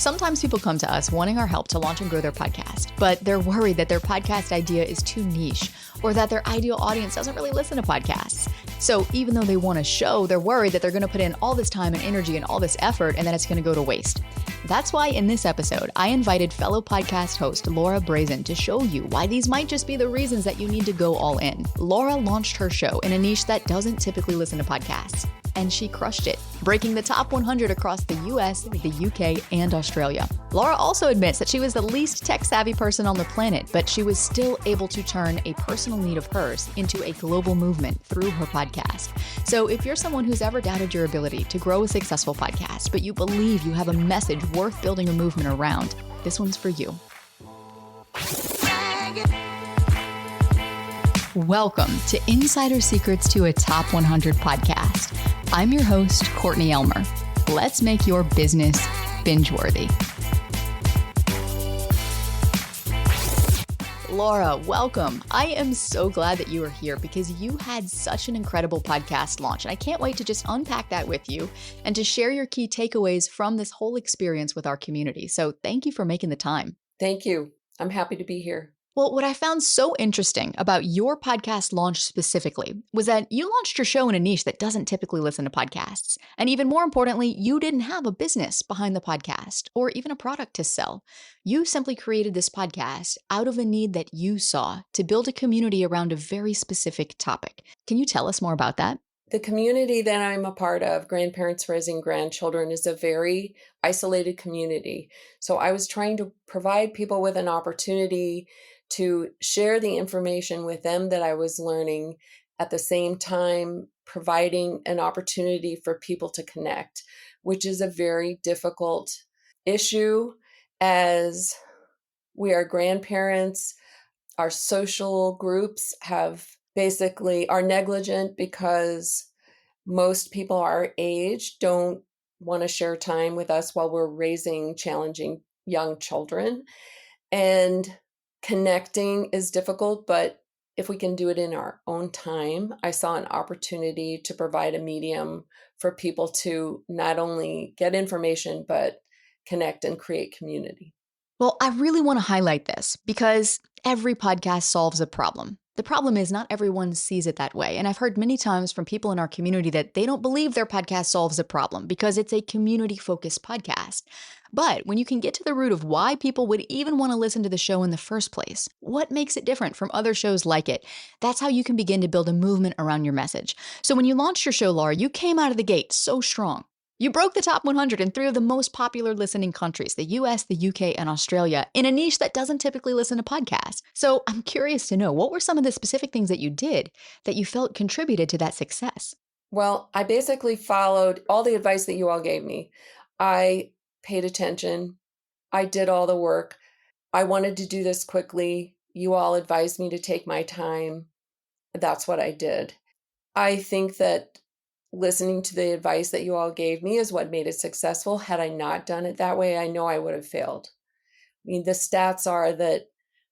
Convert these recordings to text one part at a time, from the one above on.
Sometimes people come to us wanting our help to launch and grow their podcast, but they're worried that their podcast idea is too niche or that their ideal audience doesn't really listen to podcasts. So even though they want to show, they're worried that they're going to put in all this time and energy and all this effort and then it's going to go to waste. That's why in this episode, I invited fellow podcast host Laura Brazan to show you why these might just be the reasons that you need to go all in. Laura launched her show in a niche that doesn't typically listen to podcasts, and she crushed it, breaking the top 100 across the US, the UK, and Australia. Laura also admits that she was the least tech-savvy person on the planet, but she was still able to turn a personal need of hers into a global movement through her podcast. So if you're someone who's ever doubted your ability to grow a successful podcast, but you believe you have a message worth building a movement around, this one's for you. Welcome to Insider Secrets to a Top 100 podcast. I'm your host, Courtney Elmer. Let's make your business binge-worthy. Laura, welcome. I am so glad that you are here because you had such an incredible podcast launch. And I can't wait to just unpack that with you and to share your key takeaways from this whole experience with our community. So thank you for making the time. Thank you. I'm happy to be here. Well, what I found so interesting about your podcast launch specifically was that you launched your show in a niche that doesn't typically listen to podcasts. And even more importantly, you didn't have a business behind the podcast or even a product to sell. You simply created this podcast out of a need that you saw to build a community around a very specific topic. Can you tell us more about that? The community that I'm a part of, Grandparents Raising Grandchildren, is a very isolated community. So I was trying to provide people with an opportunity to share the information with them that I was learning, at the same time providing an opportunity for people to connect, which is a very difficult issue as we are grandparents. Our social groups are negligent because most people our age don't want to share time with us while we're raising challenging young children. And connecting is difficult, but if we can do it in our own time, I saw an opportunity to provide a medium for people to not only get information, but connect and create community. Well, I really want to highlight this because every podcast solves a problem. The problem is not everyone sees it that way. And I've heard many times from people in our community that they don't believe their podcast solves a problem because it's a community-focused podcast. But when you can get to the root of why people would even want to listen to the show in the first place, what makes it different from other shows like it, that's how you can begin to build a movement around your message. So when you launched your show, Laura, you came out of the gate so strong. You broke the top 100 in 3 of the most popular listening countries, the US, the UK, and Australia, in a niche that doesn't typically listen to podcasts. So I'm curious to know, what were some of the specific things that you did that you felt contributed to that success? Well, I basically followed all the advice that you all gave me. I paid attention. I did all the work. I wanted to do this quickly. You all advised me to take my time. That's what I did. I think that listening to the advice that you all gave me is what made it successful. Had I not done it that way, I know I would have failed. I mean, the stats are that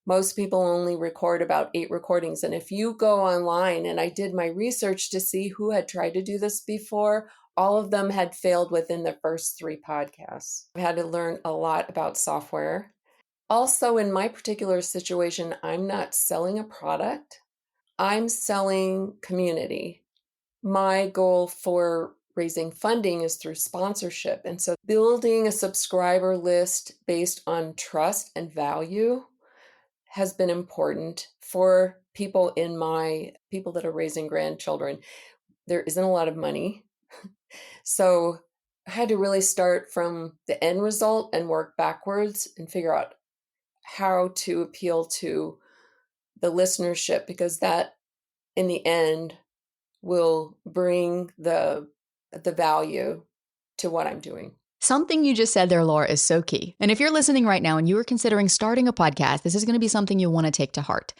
most people only record about 8 recordings. And if you go online, and I did my research to see who had tried to do this before, all of them had failed within the first 3 podcasts. I had to learn a lot about software. Also, in my particular situation, I'm not selling a product. I'm selling community. My goal for raising funding is through sponsorship. And so building a subscriber list based on trust and value has been important for people that are raising grandchildren. There isn't a lot of money. So I had to really start from the end result and work backwards and figure out how to appeal to the listenership, because that in the end will bring the value to what I'm doing. Something you just said there, Laura, is so key. And if you're listening right now and you are considering starting a podcast, this is going to be something you'll want to take to heart.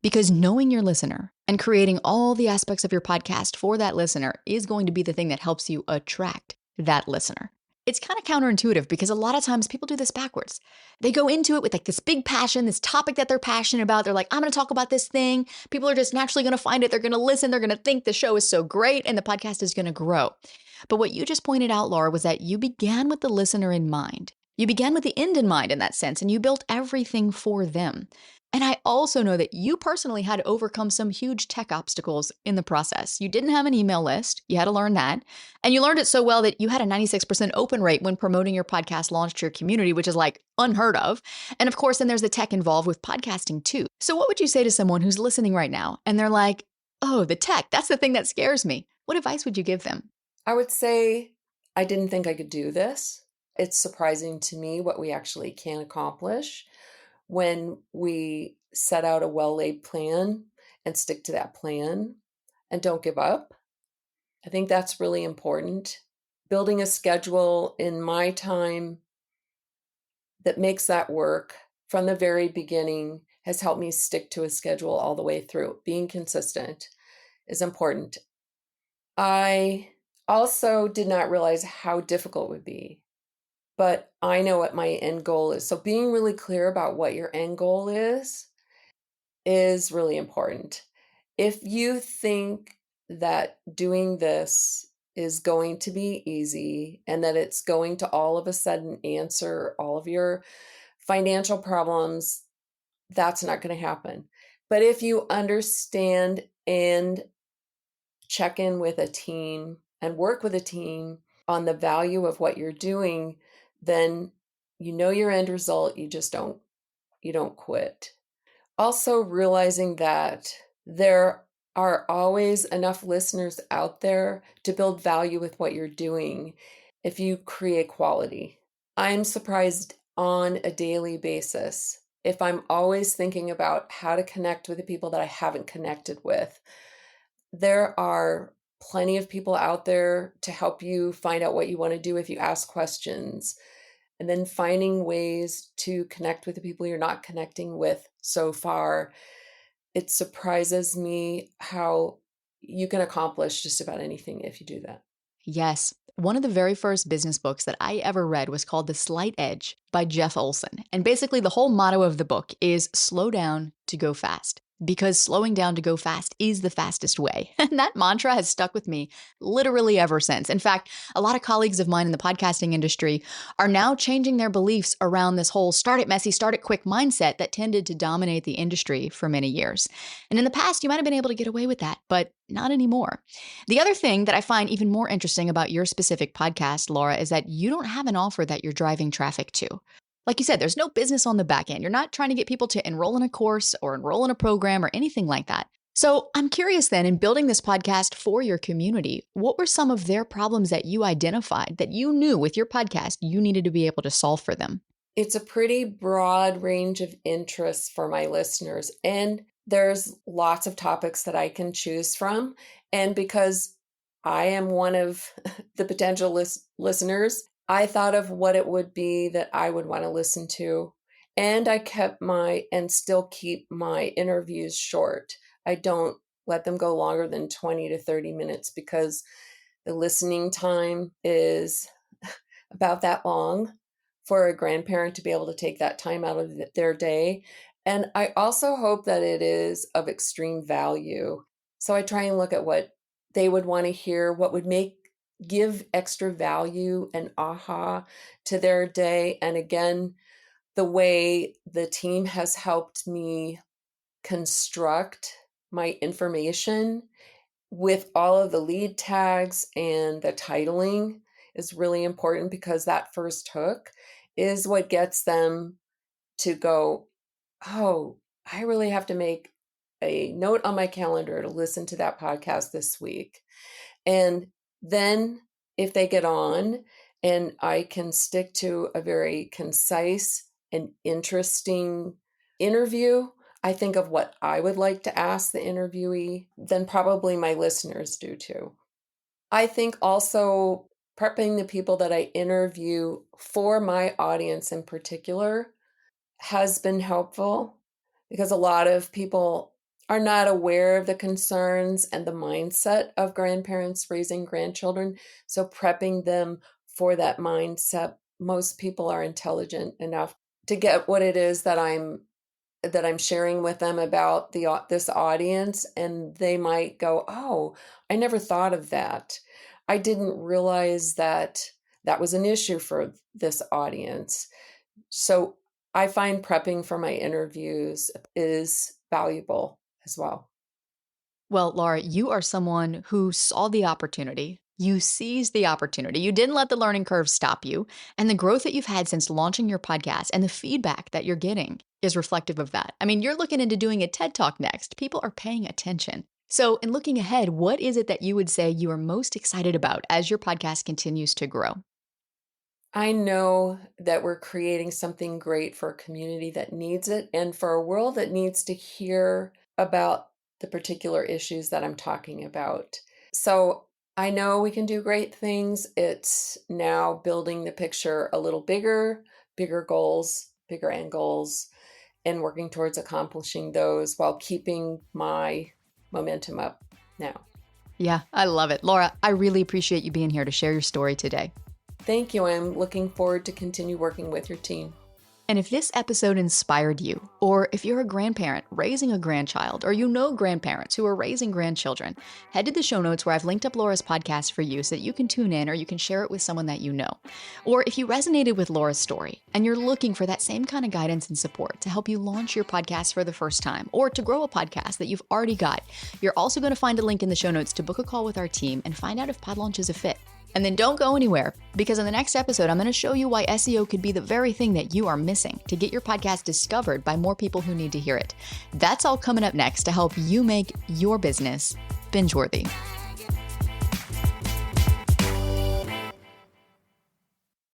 Because knowing your listener and creating all the aspects of your podcast for that listener is going to be the thing that helps you attract that listener. It's kind of counterintuitive because a lot of times people do this backwards. They go into it with like this big passion, this topic that they're passionate about. They're like, I'm going to talk about this thing. People are just naturally going to find it. They're going to listen. They're going to think the show is so great and the podcast is going to grow. But what you just pointed out, Laura, was that you began with the listener in mind. You began with the end in mind in that sense, and you built everything for them. And I also know that you personally had to overcome some huge tech obstacles in the process. You didn't have an email list. You had to learn that. And you learned it so well that you had a 96% open rate when promoting your podcast launch to your community, which is like unheard of. And of course, then there's the tech involved with podcasting too. So what would you say to someone who's listening right now and they're like, oh, the tech, that's the thing that scares me. What advice would you give them? I would say I didn't think I could do this. It's surprising to me what we actually can accomplish when we set out a well-laid plan and stick to that plan and don't give up. I think that's really important. Building a schedule in my time that makes that work from the very beginning has helped me stick to a schedule all the way through. Being consistent is important. I also did not realize how difficult it would be, but I know what my end goal is. So being really clear about what your end goal is really important. If you think that doing this is going to be easy and that it's going to all of a sudden answer all of your financial problems, that's not going to happen. But if you understand and check in with a team and work with a team on the value of what you're doing, then you know your end result, you don't quit. Also realizing that there are always enough listeners out there to build value with what you're doing if you create quality. I'm surprised on a daily basis if I'm always thinking about how to connect with the people that I haven't connected with. There are plenty of people out there to help you find out what you want to do if you ask questions, and then finding ways to connect with the people you're not connecting with so far. It surprises me how you can accomplish just about anything if you do that. Yes. One of the very first business books that I ever read was called The Slight Edge by Jeff Olson. And basically, the whole motto of the book is slow down to go fast, because slowing down to go fast is the fastest way. And that mantra has stuck with me literally ever since. In fact, a lot of colleagues of mine in the podcasting industry are now changing their beliefs around this whole start it messy, start it quick mindset that tended to dominate the industry for many years. And in the past, you might have been able to get away with that, but not anymore. The other thing that I find even more interesting about your specific podcast, Laura, is that you don't have an offer that you're driving traffic to. Like you said, there's no business on the back end. You're not trying to get people to enroll in a course or enroll in a program or anything like that. So I'm curious then, in building this podcast for your community, what were some of their problems that you identified that you knew with your podcast you needed to be able to solve for them? It's a pretty broad range of interests for my listeners, and there's lots of topics that I can choose from. And because I am one of the potential listeners, I thought of what it would be that I would want to listen to. And I kept and still keep my interviews short. I don't let them go longer than 20 to 30 minutes because the listening time is about that long for a grandparent to be able to take that time out of their day. And I also hope that it is of extreme value. So I try and look at what they would want to hear, what would give extra value and aha to their day. And again, the way the team has helped me construct my information with all of the lead tags and the titling is really important, because that first hook is what gets them to go, oh, I really have to make a note on my calendar to listen to that podcast this week. And then if they get on and I can stick to a very concise and interesting interview, I think of what I would like to ask the interviewee, then probably my listeners do too. I think also prepping the people that I interview for my audience in particular has been helpful, because a lot of people are not aware of the concerns and the mindset of grandparents raising grandchildren. So prepping them for that mindset, most people are intelligent enough to get what it is that I'm sharing with them about this audience, and they might go, oh, I never thought of that. I didn't realize that That was an issue for this audience. So I find prepping for my interviews is valuable as well. Well, Laura, you are someone who saw the opportunity. You seized the opportunity. You didn't let the learning curve stop you. And the growth that you've had since launching your podcast and the feedback that you're getting is reflective of that. I mean, you're looking into doing a TED Talk next. People are paying attention. So, in looking ahead, what is it that you would say you are most excited about as your podcast continues to grow? I know that we're creating something great for a community that needs it and for a world that needs to hear about the particular issues that I'm talking about. So I know we can do great things. It's now building the picture a little bigger, bigger goals, bigger end goals, and working towards accomplishing those while keeping my momentum up now. Yeah, I love it. Laura, I really appreciate you being here to share your story today. Thank you. I'm looking forward to continue working with your team. And if this episode inspired you, or if you're a grandparent raising a grandchild, or you know grandparents who are raising grandchildren, head to the show notes where I've linked up Laura's podcast for you so that you can tune in or you can share it with someone that you know. Or if you resonated with Laura's story and you're looking for that same kind of guidance and support to help you launch your podcast for the first time or to grow a podcast that you've already got, you're also going to find a link in the show notes to book a call with our team and find out if Pod Launch is a fit. And then don't go anywhere, because in the next episode, I'm going to show you why SEO could be the very thing that you are missing to get your podcast discovered by more people who need to hear it. That's all coming up next to help you make your business binge-worthy.